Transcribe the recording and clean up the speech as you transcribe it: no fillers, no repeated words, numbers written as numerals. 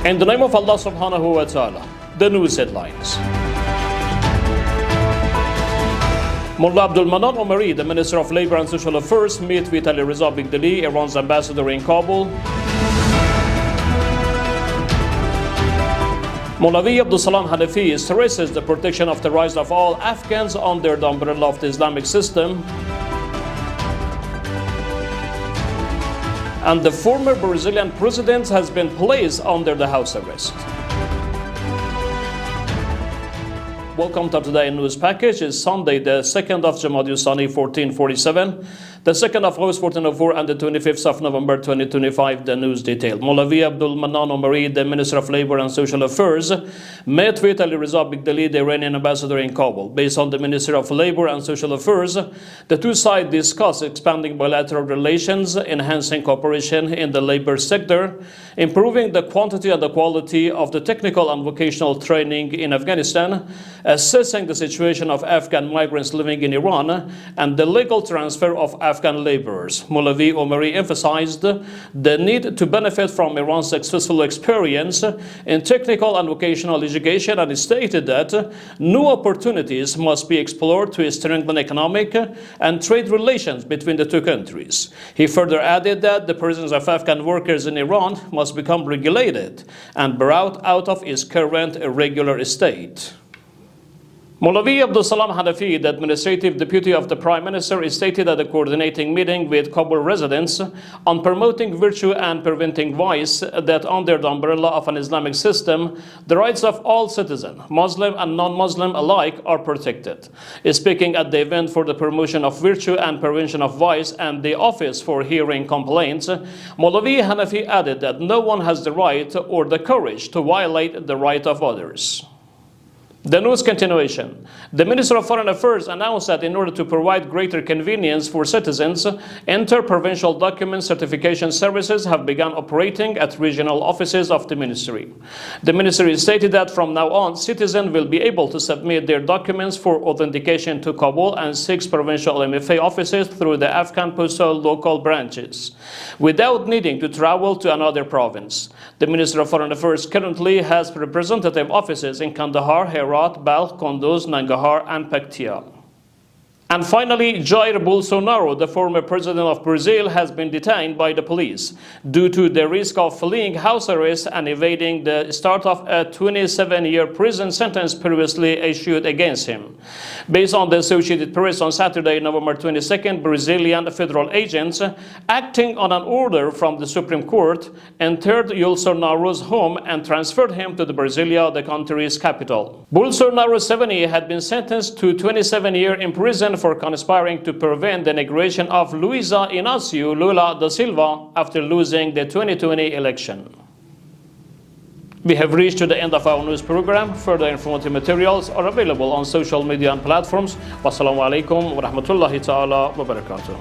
In the name of Allah subhanahu wa ta'ala, the news headlines. Mullah Abdul Manan Omari, the Minister of Labour and Social Affairs, met with Ali Reza Bigdali, Iran's ambassador in Kabul. Mawlavi Abdul Salam Hanafi stresses the protection of the rights of all Afghans under the umbrella of the Islamic system. And the former Brazilian president has been placed under the house arrest. Welcome to today's news package. It's Sunday, the 2nd of Jamadi Thani 1447, the 2nd of August 1404, and the 25th of November 2025. The news detail. Mawlavi Abdul Manan Omari, the Minister of Labour and Social Affairs, met with Ali Reza Bigdali, the Iranian ambassador in Kabul. Based on the Minister of Labour and Social Affairs, the two sides discussed expanding bilateral relations, enhancing cooperation in the labour sector, improving the quantity and the quality of the technical and vocational training in Afghanistan, assessing the situation of Afghan migrants living in Iran, and the legal transfer of Afghan laborers. Mawlavi Omari emphasized the need to benefit from Iran's successful experience in technical and vocational education, and stated that new opportunities must be explored to strengthen economic and trade relations between the two countries. He further added that the presence of Afghan workers in Iran must become regulated and brought out of its current irregular state. Mawlavi Abdul Salam Hanafi, the administrative deputy of the Prime Minister, stated at a coordinating meeting with Kabul residents on promoting virtue and preventing vice that under the umbrella of an Islamic system, the rights of all citizens, Muslim and non-Muslim alike, are protected. Speaking at the event for the promotion of virtue and prevention of vice and the Office for Hearing Complaints, Mawlavi Hanafi added that no one has the right or the courage to violate the right of others. The news continuation. The Minister of Foreign Affairs announced that in order to provide greater convenience for citizens, inter-provincial document certification services have begun operating at regional offices of the Ministry. The Ministry stated that from now on, citizens will be able to submit their documents for authentication to Kabul and 6 provincial MFA offices through the Afghan postal local branches, without needing to travel to another province. The Minister of Foreign Affairs currently has representative offices in Kandahar, Herat, Balkh, Kunduz, Nangarhar, and Paktia. And finally, Jair Bolsonaro, the former president of Brazil, has been detained by the police due to the risk of fleeing house arrest and evading the start of a 27-year prison sentence previously issued against him. Based on the Associated Press on Saturday, November 22nd, Brazilian federal agents, acting on an order from the Supreme Court, entered Bolsonaro's home and transferred him to the Brasilia, the country's capital. Bolsonaro, 70, had been sentenced to 27 years in prison for conspiring to prevent the inauguration of Luiza Inácio Lula da Silva after losing the 2020 election. We have reached to the end of our news program. Further informative materials are available on social media and platforms. Wassalamu alaikum wa rahmatullahi ta'ala wa barakatuh.